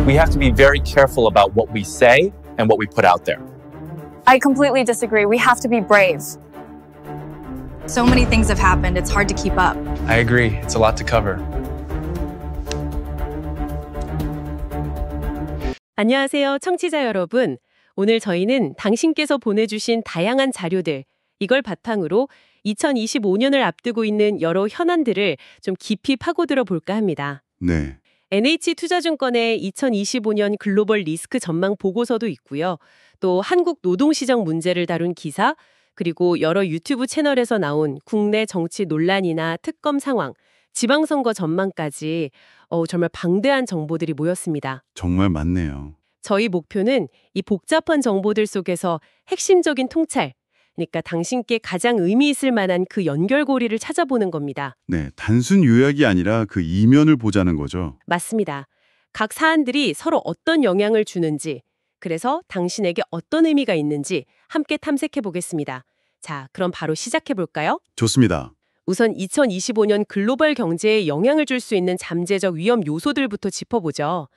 We have to be very careful about what we say and what we put out there. I completely disagree. We have to be brave. So many things have happened, it's hard to keep up. I agree. It's a lot to cover. 안녕하세요, 청취자 여러분. 오늘 저희는 당신께서 보내주신 다양한 자료들, 이걸 바탕으로 2025년을 앞두고 있는 여러 현안들을 좀 깊이 파고들어 볼까 합니다. 네. NH투자증권의 2025년 글로벌 리스크 전망 보고서도 있고요. 또 한국 노동시장 문제를 다룬 기사, 그리고 여러 유튜브 채널에서 나온 국내 정치 논란이나 특검 상황, 지방선거 전망까지 정말 방대한 정보들이 모였습니다. 정말 많네요. 저희 목표는 이 복잡한 정보들 속에서 핵심적인 통찰, 그러니까 당신께 가장 의미 있을 만한 그 연결고리를 찾아보는 겁니다. 네, 단순 요약이 아니라 그 이면을 보자는 거죠. 맞습니다. 각 사안들이 서로 어떤 영향을 주는지, 그래서 당신에게 어떤 의미가 있는지 함께 탐색해 보겠습니다. 자, 그럼 바로 시작해 볼까요? 좋습니다. 우선 2025년 글로벌 경제에 영향을 줄 수 있는 잠재적 위험 요소들부터 짚어보죠.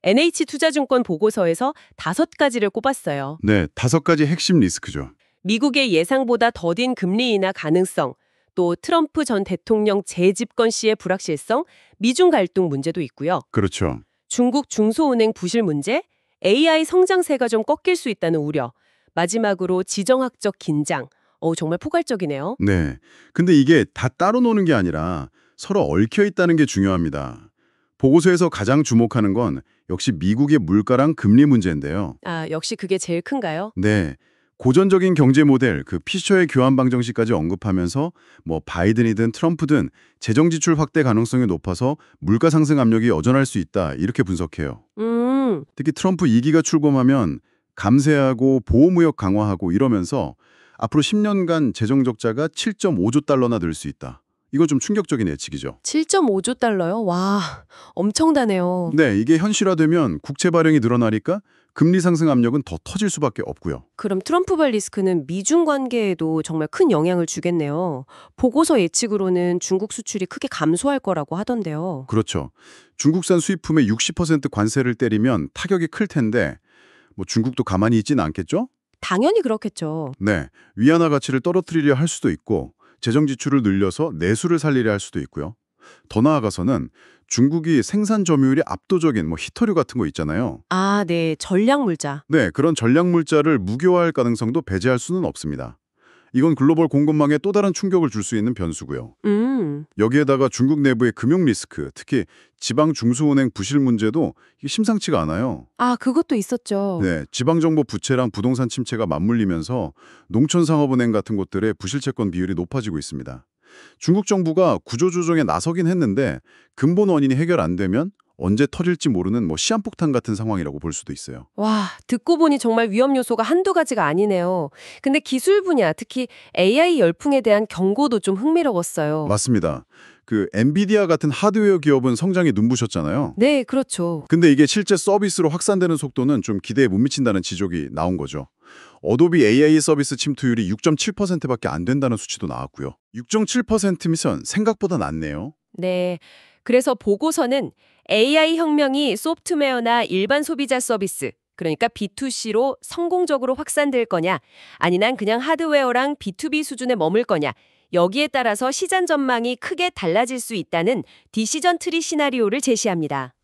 NH투자증권 보고서에서 5가지를 꼽았어요. 네, 5가지 핵심 리스크죠. 미국의 예상보다 더딘 금리 인하 가능성, 또 트럼프 전 대통령 재집권 시의 불확실성, 미중 갈등 문제도 있고요. 그렇죠. 중국 중소은행 부실 문제, AI 성장세가 좀 꺾일 수 있다는 우려, 마지막으로 지정학적 긴장. 정말 포괄적이네요. 네, 근데 이게 다 따로 노는 게 아니라 서로 얽혀 있다는 게 중요합니다. 보고서에서 가장 주목하는 건 역시 미국의 물가랑 금리 문제인데요. 아, 역시 그게 제일 큰가요? 네, 고전적인 경제 모델, 그 피셔의 교환 방정식까지 언급하면서 바이든이든 트럼프든 재정 지출 확대 가능성이 높아서 물가 상승 압력이 여전할 수 있다, 이렇게 분석해요. 특히 트럼프 2기가 출범하면 감세하고 보호무역 강화하고 이러면서 앞으로 10년간 재정 적자가 7.5조 달러나 늘 수 있다. 이거 좀 충격적인 예측이죠. 7.5조 달러요? 와, 엄청나네요. 네, 이게 현실화되면 국채 발행이 늘어나니까 금리 상승 압력은 더 터질 수밖에 없고요. 그럼 트럼프발 리스크는 미중 관계에도 정말 큰 영향을 주겠네요. 보고서 예측으로는 중국 수출이 크게 감소할 거라고 하던데요. 그렇죠. 중국산 수입품에 60% 관세를 때리면 타격이 클 텐데 중국도 가만히 있진 않겠죠? 당연히 그렇겠죠. 네, 위안화 가치를 떨어뜨리려 할 수도 있고 재정 지출을 늘려서 내수를 살리려 할 수도 있고요. 더 나아가서는 중국이 생산 점유율이 압도적인 히터류 같은 거 있잖아요. 아, 네. 전략물자. 네, 그런 전략물자를 무기화할 가능성도 배제할 수는 없습니다. 이건 글로벌 공급망에 또 다른 충격을 줄 수 있는 변수고요. 여기에다가 중국 내부의 금융 리스크, 특히 지방 중소은행 부실 문제도 이게 심상치가 않아요. 아, 그것도 있었죠. 네, 지방정부 부채랑 부동산 침체가 맞물리면서 농촌상업은행 같은 곳들의 부실채권 비율이 높아지고 있습니다. 중국 정부가 구조조정에 나서긴 했는데 근본 원인이 해결 안 되면 언제 터질지 모르는 시한폭탄 같은 상황이라고 볼 수도 있어요. 와, 듣고 보니 정말 위험 요소가 한두 가지가 아니네요. 근데 기술 분야, 특히 AI 열풍에 대한 경고도 좀 흥미로웠어요. 맞습니다. 그 엔비디아 같은 하드웨어 기업은 성장이 눈부셨잖아요. 네, 그렇죠. 근데 이게 실제 서비스로 확산되는 속도는 좀 기대에 못 미친다는 지적이 나온 거죠. 어도비 AI 서비스 침투율이 6.7%밖에 안 된다는 수치도 나왔고요. 6.7%미선 생각보다 낮네요. 네. 그래서 보고서는 AI 혁명이 소프트웨어나 일반 소비자 서비스, 그러니까 B2C로 성공적으로 확산될 거냐, 아니면 그냥 하드웨어랑 B2B 수준에 머물 거냐, 여기에 따라서 시장 전망이 크게 달라질 수 있다는 디시전 트리 시나리오를 제시합니다.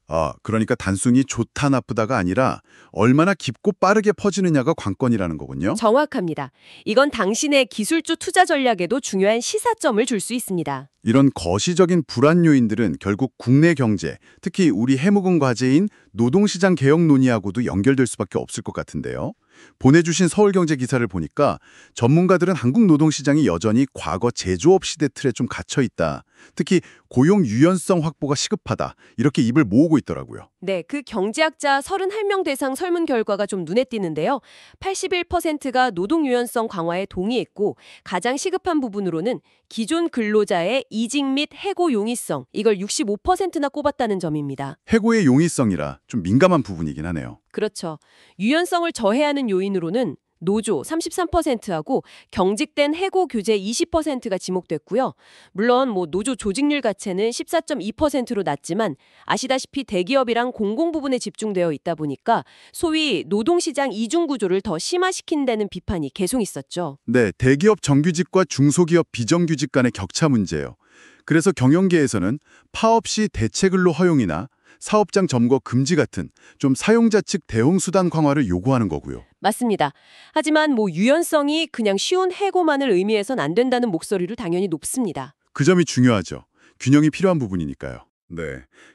그러니까 단순히 좋다 나쁘다가 아니라 얼마나 깊고 빠르게 퍼지느냐가 관건이라는 거군요. 정확합니다. 이건 당신의 기술주 투자 전략에도 중요한 시사점을 줄 수 있습니다. 이런 거시적인 불안 요인들은 결국 국내 경제, 특히 우리 해묵은 과제인 노동시장 개혁 논의하고도 연결될 수밖에 없을 것 같은데요. 보내주신 서울경제 기사를 보니까 전문가들은 한국 노동시장이 여전히 과거 제조업 시대 틀에 좀 갇혀있다. 특히 고용 유연성 확보가 시급하다. 이렇게 입을 모으고 있더라고요. 네, 그 경제학자 31명 대상 설문 결과가 좀 눈에 띄는데요. 81%가 노동 유연성 강화에 동의했고 가장 시급한 부분으로는 기존 근로자의 이직 및 해고 용이성, 이걸 65%나 꼽았다는 점입니다. 해고의 용이성이라 좀 민감한 부분이긴 하네요. 그렇죠. 유연성을 저해하는 요인으로는 노조 33%하고 경직된 해고 교재 20%가 지목됐고요. 물론 노조 조직률 가체는 14.2%로 낮지만 아시다시피 대기업이랑 공공 부분에 집중되어 있다 보니까 소위 노동시장 이중 구조를 더 심화시킨다는 비판이 계속 있었죠. 네, 대기업 정규직과 중소기업 비정규직 간의 격차 문제예요. 그래서 경영계에서는 파업 시 대체 근로 허용이나 사업장 점거 금지 같은 좀 사용자 측 대응 수단 강화를 요구하는 거고요. 맞습니다. 하지만 유연성이 그냥 쉬운 해고만을 의미해선 안 된다는 목소리를 당연히 높습니다. 그 점이 중요하죠. 균형이 필요한 부분이니까요. 네,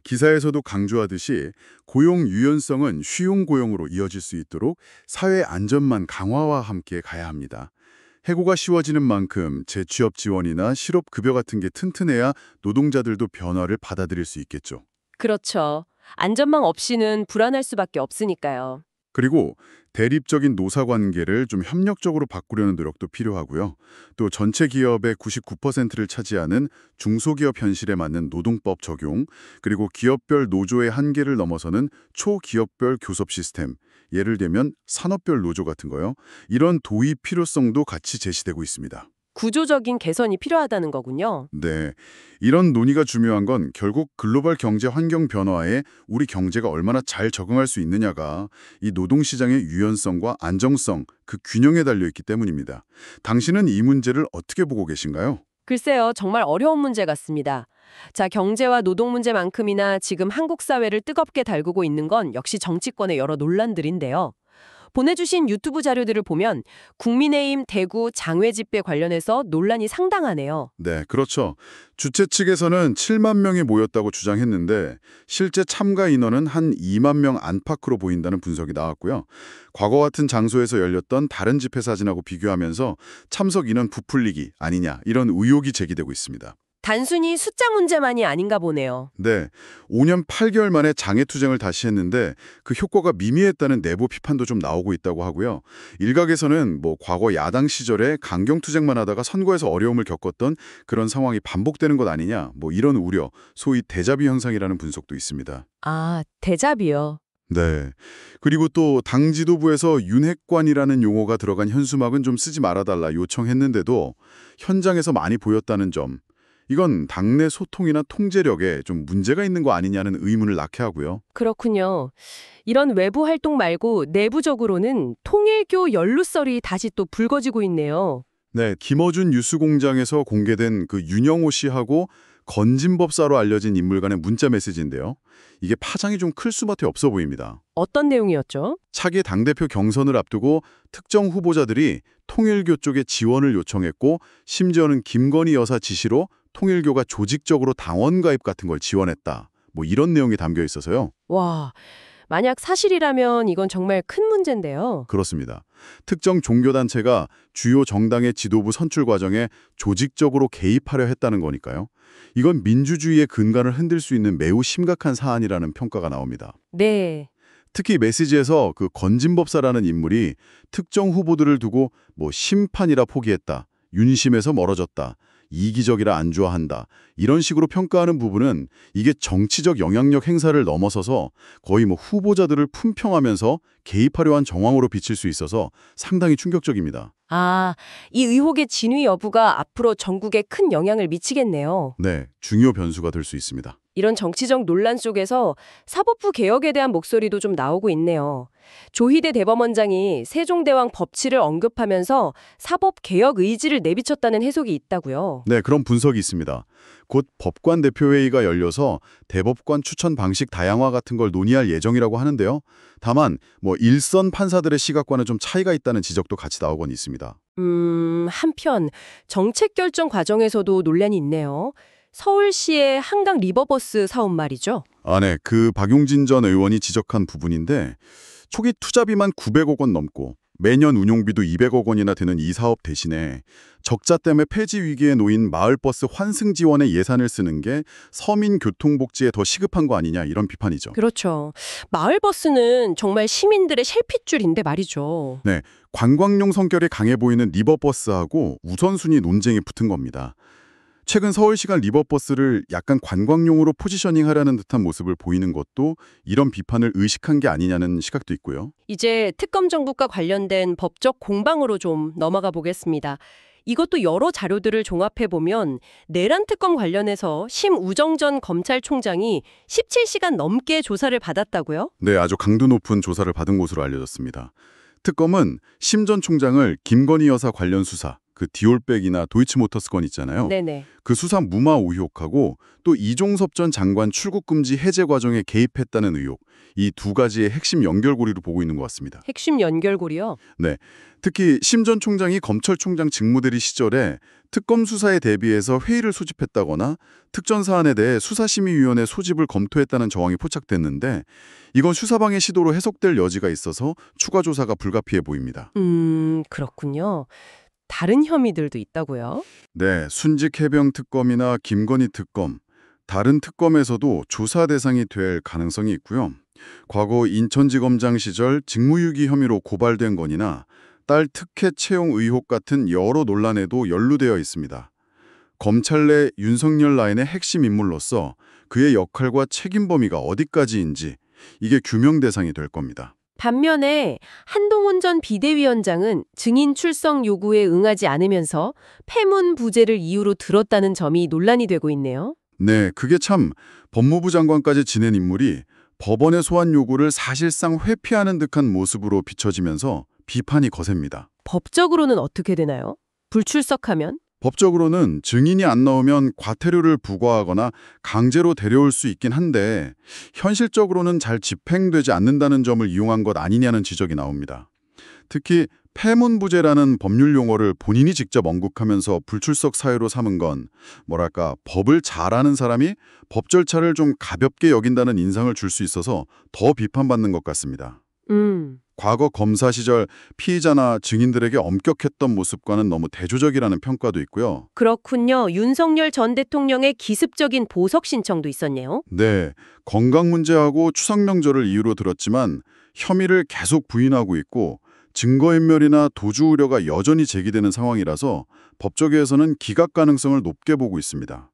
기사에서도 강조하듯이 고용 유연성은 쉬운 고용으로 이어질 수 있도록 사회 안전망 강화와 함께 가야 합니다. 해고가 쉬워지는 만큼 재취업 지원이나 실업급여 같은 게 튼튼해야 노동자들도 변화를 받아들일 수 있겠죠. 그렇죠. 안전망 없이는 불안할 수밖에 없으니까요. 그리고 대립적인 노사관계를 좀 협력적으로 바꾸려는 노력도 필요하고요. 또 전체 기업의 99%를 차지하는 중소기업 현실에 맞는 노동법 적용, 그리고 기업별 노조의 한계를 넘어서는 초기업별 교섭 시스템, 예를 들면 산업별 노조 같은 거요. 이런 도입 필요성도 같이 제시되고 있습니다. 구조적인 개선이 필요하다는 거군요. 네, 이런 논의가 중요한 건 결국 글로벌 경제 환경 변화에 우리 경제가 얼마나 잘 적응할 수 있느냐가 이 노동시장의 유연성과 안정성, 그 균형에 달려있기 때문입니다. 당신은 이 문제를 어떻게 보고 계신가요? 글쎄요, 정말 어려운 문제 같습니다. 자, 경제와 노동 문제만큼이나 지금 한국 사회를 뜨겁게 달구고 있는 건 역시 정치권의 여러 논란들인데요. 보내주신 유튜브 자료들을 보면 국민의힘 대구 장외 집회 관련해서 논란이 상당하네요. 네, 그렇죠. 주최 측에서는 7만 명이 모였다고 주장했는데 실제 참가 인원은 한 2만 명 안팎으로 보인다는 분석이 나왔고요. 과거 같은 장소에서 열렸던 다른 집회 사진하고 비교하면서 참석 인원 부풀리기 아니냐 이런 의혹이 제기되고 있습니다. 단순히 숫자 문제만이 아닌가 보네요. 네, 5년 8개월 만에 장애투쟁을 다시 했는데 그 효과가 미미했다는 내부 비판도 좀 나오고 있다고 하고요. 일각에서는 과거 야당 시절에 강경투쟁만 하다가 선거에서 어려움을 겪었던 그런 상황이 반복되는 것 아니냐 이런 우려, 소위 데자뷰 현상이라는 분석도 있습니다. 아, 데자뷰요. 네. 그리고 또 당 지도부에서 윤핵관이라는 용어가 들어간 현수막은 좀 쓰지 말아달라 요청했는데도 현장에서 많이 보였다는 점, 이건 당내 소통이나 통제력에 좀 문제가 있는 거 아니냐는 의문을 낳게 하고요. 그렇군요. 이런 외부 활동 말고 내부적으로는 통일교 연루설이 다시 또 불거지고 있네요. 네, 김어준 뉴스공장에서 공개된 그 윤영호 씨하고 건진법사로 알려진 인물 간의 문자 메시지인데요. 이게 파장이 좀 클 수밖에 없어 보입니다. 어떤 내용이었죠? 차기 당대표 경선을 앞두고 특정 후보자들이 통일교 쪽에 지원을 요청했고 심지어는 김건희 여사 지시로 통일교가 조직적으로 당원 가입 같은 걸 지원했다. 이런 내용이 담겨 있어서요. 와, 만약 사실이라면 이건 정말 큰 문제인데요. 그렇습니다. 특정 종교단체가 주요 정당의 지도부 선출 과정에 조직적으로 개입하려 했다는 거니까요. 이건 민주주의의 근간을 흔들 수 있는 매우 심각한 사안이라는 평가가 나옵니다. 네. 특히 메시지에서 그 건진법사라는 인물이 특정 후보들을 두고 심판이라 포기했다, 윤심에서 멀어졌다, 이기적이라 안 좋아한다, 이런 식으로 평가하는 부분은 이게 정치적 영향력 행사를 넘어서서 거의 후보자들을 품평하면서 개입하려 한 정황으로 비칠 수 있어서 상당히 충격적입니다. 아, 이 의혹의 진위 여부가 앞으로 전국에 큰 영향을 미치겠네요. 네, 중요 변수가 될 수 있습니다. 이런 정치적 논란 속에서 사법부 개혁에 대한 목소리도 좀 나오고 있네요. 조희대 대법원장이 세종대왕 법치를 언급하면서 사법 개혁 의지를 내비쳤다는 해석이 있다고요. 네, 그런 분석이 있습니다. 곧 법관 대표회의가 열려서 대법관 추천 방식 다양화 같은 걸 논의할 예정이라고 하는데요. 다만 일선 판사들의 시각과는 좀 차이가 있다는 지적도 같이 나오곤 있습니다. 한편 정책 결정 과정에서도 논란이 있네요. 서울시의 한강 리버버스 사업 말이죠. 네, 그 박용진 전 의원이 지적한 부분인데 초기 투자비만 900억 원 넘고 매년 운용비도 200억 원이나 되는 이 사업 대신에 적자 때문에 폐지 위기에 놓인 마을버스 환승 지원에 예산을 쓰는 게 서민 교통복지에 더 시급한 거 아니냐 이런 비판이죠. 그렇죠. 마을버스는 정말 시민들의 셀핏줄인데 말이죠. 네, 관광용 성격이 강해 보이는 리버버스하고 우선순위 논쟁이 붙은 겁니다. 최근 서울시가 리버버스를 약간 관광용으로 포지셔닝하려는 듯한 모습을 보이는 것도 이런 비판을 의식한 게 아니냐는 시각도 있고요. 이제 특검 정국과 관련된 법적 공방으로 좀 넘어가 보겠습니다. 이것도 여러 자료들을 종합해보면 내란 특검 관련해서 심우정 전 검찰총장이 17시간 넘게 조사를 받았다고요? 네, 아주 강도 높은 조사를 받은 것으로 알려졌습니다. 특검은 심 전 총장을 김건희 여사 관련 수사, 그 디올백이나 도이치모터스 건 있잖아요. 네네. 그 수사 무마 의혹하고 또 이종섭 전 장관 출국 금지 해제 과정에 개입했다는 의혹, 이 두 가지의 핵심 연결고리로 보고 있는 것 같습니다. 핵심 연결고리요? 네, 특히 심 전 총장이 검찰총장 직무대리 시절에 특검 수사에 대비해서 회의를 소집했다거나 특전 사안에 대해 수사심의위원회 소집을 검토했다는 정황이 포착됐는데 이건 수사방해 시도로 해석될 여지가 있어서 추가 조사가 불가피해 보입니다. 그렇군요. 다른 혐의들도 있다고요? 네, 순직 해병 특검이나 김건희 특검, 다른 특검에서도 조사 대상이 될 가능성이 있고요. 과거 인천지검장 시절 직무유기 혐의로 고발된 건이나 딸 특혜 채용 의혹 같은 여러 논란에도 연루되어 있습니다. 검찰 내 윤석열 라인의 핵심 인물로서 그의 역할과 책임 범위가 어디까지인지 이게 규명 대상이 될 겁니다. 반면에 한동훈 전 비대위원장은 증인 출석 요구에 응하지 않으면서 패문 부재를 이유로 들었다는 점이 논란이 되고 있네요. 네, 그게 참 법무부 장관까지 지낸 인물이 법원의 소환 요구를 사실상 회피하는 듯한 모습으로 비춰지면서 비판이 거셉니다. 법적으로는 어떻게 되나요? 불출석하면? 법적으로는 증인이 안 나오면 과태료를 부과하거나 강제로 데려올 수 있긴 한데 현실적으로는 잘 집행되지 않는다는 점을 이용한 것 아니냐는 지적이 나옵니다. 특히 패문부재라는 법률 용어를 본인이 직접 언급하면서 불출석 사유로 삼은 건 뭐랄까 법을 잘 아는 사람이 법 절차를 좀 가볍게 여긴다는 인상을 줄 수 있어서 더 비판받는 것 같습니다. 과거 검사 시절 피의자나 증인들에게 엄격했던 모습과는 너무 대조적이라는 평가도 있고요. 그렇군요. 윤석열 전 대통령의 기습적인 보석 신청도 있었네요. 네, 건강 문제하고 추석 명절을 이유로 들었지만 혐의를 계속 부인하고 있고 증거인멸이나 도주 우려가 여전히 제기되는 상황이라서 법조계에서는 기각 가능성을 높게 보고 있습니다.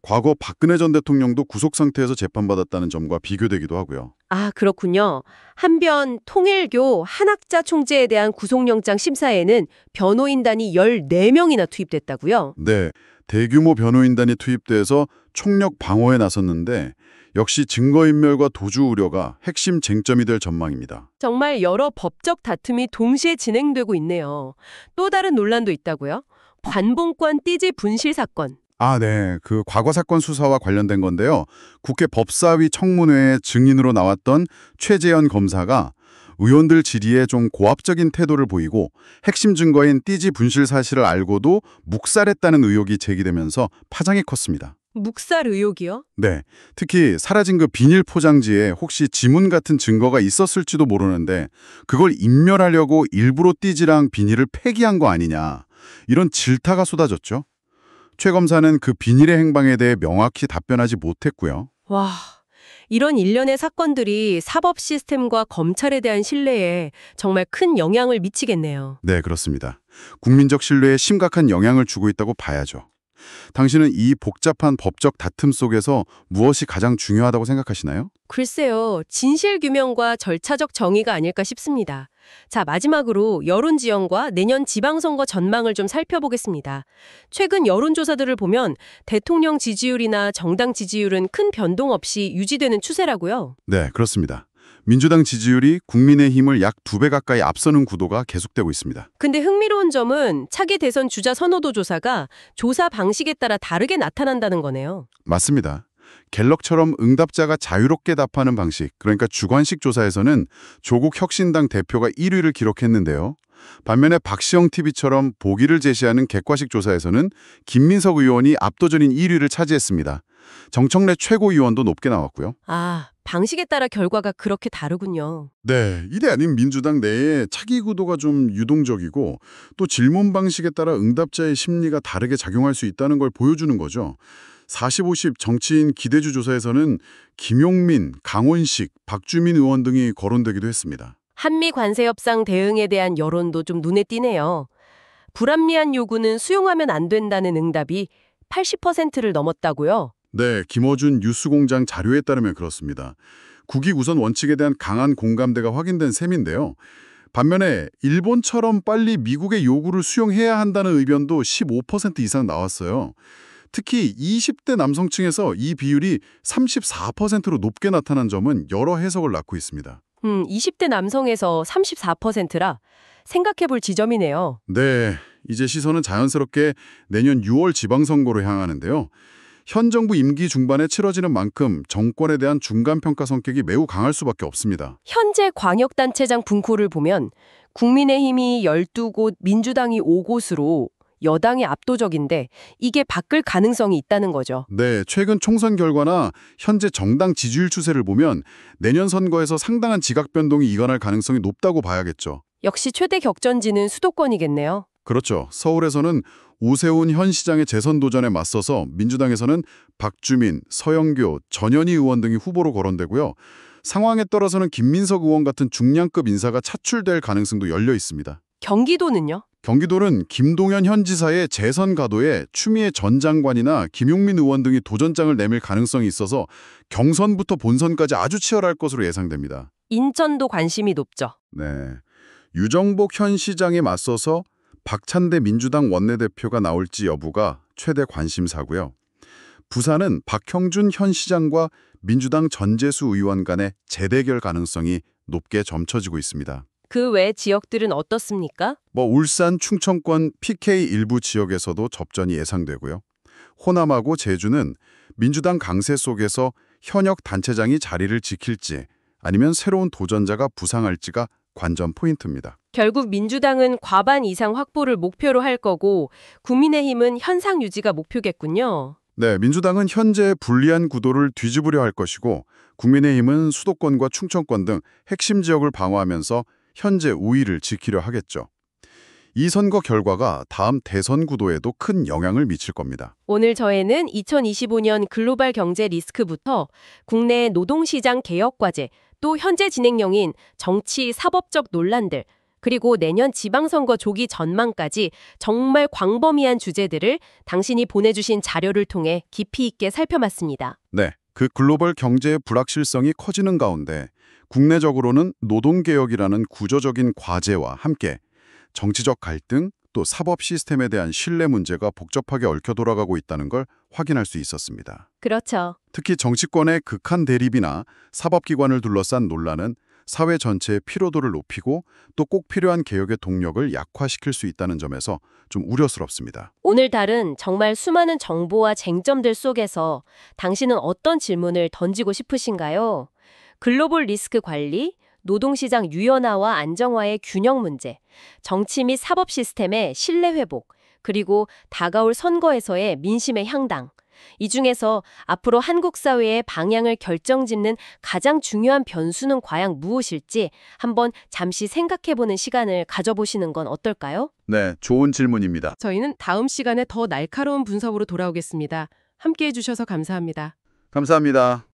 과거 박근혜 전 대통령도 구속 상태에서 재판받았다는 점과 비교되기도 하고요. 아, 그렇군요. 한편 통일교 한학자 총재에 대한 구속영장 심사에는 변호인단이 14명이나 투입됐다고요? 네, 대규모 변호인단이 투입돼서 총력 방어에 나섰는데 역시 증거인멸과 도주 우려가 핵심 쟁점이 될 전망입니다. 정말 여러 법적 다툼이 동시에 진행되고 있네요. 또 다른 논란도 있다고요? 관봉권 띠지 분실 사건. 아, 네. 그 과거 사건 수사와 관련된 건데요. 국회 법사위 청문회에 증인으로 나왔던 최재현 검사가 의원들 질의에 좀 고압적인 태도를 보이고 핵심 증거인 띠지 분실 사실을 알고도 묵살했다는 의혹이 제기되면서 파장이 컸습니다. 묵살 의혹이요? 네. 특히 사라진 그 비닐 포장지에 혹시 지문 같은 증거가 있었을지도 모르는데 그걸 인멸하려고 일부러 띠지랑 비닐을 폐기한 거 아니냐. 이런 질타가 쏟아졌죠. 최 검사는 그 비닐의 행방에 대해 명확히 답변하지 못했고요. 와, 이런 일련의 사건들이 사법 시스템과 검찰에 대한 신뢰에 정말 큰 영향을 미치겠네요. 네, 그렇습니다. 국민적 신뢰에 심각한 영향을 주고 있다고 봐야죠. 당신은 이 복잡한 법적 다툼 속에서 무엇이 가장 중요하다고 생각하시나요? 글쎄요, 진실규명과 절차적 정의가 아닐까 싶습니다. 자, 마지막으로 여론지형과 내년 지방선거 전망을 좀 살펴보겠습니다. 최근 여론조사들을 보면 대통령 지지율이나 정당 지지율은 큰 변동 없이 유지되는 추세라고요. 네, 그렇습니다. 민주당 지지율이 국민의힘을 약 2배 가까이 앞서는 구도가 계속되고 있습니다. 근데 흥미로운 점은 차기 대선 주자 선호도 조사가 조사 방식에 따라 다르게 나타난다는 거네요. 맞습니다. 갤럭처럼 응답자가 자유롭게 답하는 방식, 그러니까 주관식 조사에서는 조국 혁신당 대표가 1위를 기록했는데요. 반면에 박시영 TV처럼 보기를 제시하는 객관식 조사에서는 김민석 의원이 압도적인 1위를 차지했습니다. 정청래 최고위원도 높게 나왔고요. 아, 방식에 따라 결과가 그렇게 다르군요. 네, 이대 아닌 민주당 내에 차기 구도가 좀 유동적이고 또 질문 방식에 따라 응답자의 심리가 다르게 작용할 수 있다는 걸 보여주는 거죠. 40-50 정치인 기대주 조사에서는 김용민, 강원식, 박주민 의원 등이 거론되기도 했습니다. 한미 관세 협상 대응에 대한 여론도 좀 눈에 띄네요. 불합리한 요구는 수용하면 안 된다는 응답이 80%를 넘었다고요? 네, 김어준 뉴스공장 자료에 따르면 그렇습니다. 국익 우선 원칙에 대한 강한 공감대가 확인된 셈인데요. 반면에 일본처럼 빨리 미국의 요구를 수용해야 한다는 의견도 15% 이상 나왔어요. 특히 20대 남성층에서 이 비율이 34%로 높게 나타난 점은 여러 해석을 낳고 있습니다. 20대 남성에서 34%라 생각해 볼 지점이네요. 네, 이제 시선은 자연스럽게 내년 6월 지방선거로 향하는데요. 현 정부 임기 중반에 치러지는 만큼 정권에 대한 중간평가 성격이 매우 강할 수밖에 없습니다. 현재 광역단체장 분포를 보면 국민의힘이 12곳, 민주당이 5곳으로 여당이 압도적인데 이게 바뀔 가능성이 있다는 거죠. 네, 최근 총선 결과나 현재 정당 지지율 추세를 보면 내년 선거에서 상당한 지각 변동이 일어날 가능성이 높다고 봐야겠죠. 역시 최대 격전지는 수도권이겠네요. 그렇죠. 서울에서는 오세훈 현 시장의 재선 도전에 맞서서 민주당에서는 박주민, 서영교, 전현희 의원 등이 후보로 거론되고요. 상황에 따라서는 김민석 의원 같은 중량급 인사가 차출될 가능성도 열려 있습니다. 경기도는요? 경기도는 김동연 현 지사의 재선 가도에 추미애 전 장관이나 김용민 의원 등이 도전장을 내밀 가능성이 있어서 경선부터 본선까지 아주 치열할 것으로 예상됩니다. 인천도 관심이 높죠. 네, 유정복 현 시장에 맞서서 박찬대 민주당 원내대표가 나올지 여부가 최대 관심사고요. 부산은 박형준 현 시장과 민주당 전재수 의원 간의 재대결 가능성이 높게 점쳐지고 있습니다. 그 외 지역들은 어떻습니까? 울산, 충청권, PK 일부 지역에서도 접전이 예상되고요. 호남하고 제주는 민주당 강세 속에서 현역 단체장이 자리를 지킬지 아니면 새로운 도전자가 부상할지가 관전 포인트입니다. 결국 민주당은 과반 이상 확보를 목표로 할 거고 국민의힘은 현상 유지가 목표겠군요. 네, 민주당은 현재 불리한 구도를 뒤집으려 할 것이고 국민의힘은 수도권과 충청권 등 핵심 지역을 방어하면서 현재 우위를 지키려 하겠죠. 이 선거 결과가 다음 대선 구도에도 큰 영향을 미칠 겁니다. 오늘 저에는 2025년 글로벌 경제 리스크부터 국내 노동시장 개혁 과제, 또 현재 진행형인 정치 사법적 논란들, 그리고 내년 지방선거 조기 전망까지 정말 광범위한 주제들을 당신이 보내주신 자료를 통해 깊이 있게 살펴봤습니다. 네, 그 글로벌 경제의 불확실성이 커지는 가운데 국내적으로는 노동개혁이라는 구조적인 과제와 함께 정치적 갈등, 또 사법 시스템에 대한 신뢰 문제가 복잡하게 얽혀 돌아가고 있다는 걸 확인할 수 있었습니다. 그렇죠. 특히 정치권의 극한 대립이나 사법기관을 둘러싼 논란은 사회 전체의 피로도를 높이고 또 꼭 필요한 개혁의 동력을 약화시킬 수 있다는 점에서 좀 우려스럽습니다. 오늘 다룬 정말 수많은 정보와 쟁점들 속에서 당신은 어떤 질문을 던지고 싶으신가요? 글로벌 리스크 관리, 노동시장 유연화와 안정화의 균형 문제, 정치 및 사법 시스템의 신뢰 회복, 그리고 다가올 선거에서의 민심의 향당. 이 중에서 앞으로 한국 사회의 방향을 결정짓는 가장 중요한 변수는 과연 무엇일지 한번 잠시 생각해보는 시간을 가져보시는 건 어떨까요? 네, 좋은 질문입니다. 저희는 다음 시간에 더 날카로운 분석으로 돌아오겠습니다. 함께해 주셔서 감사합니다. 감사합니다.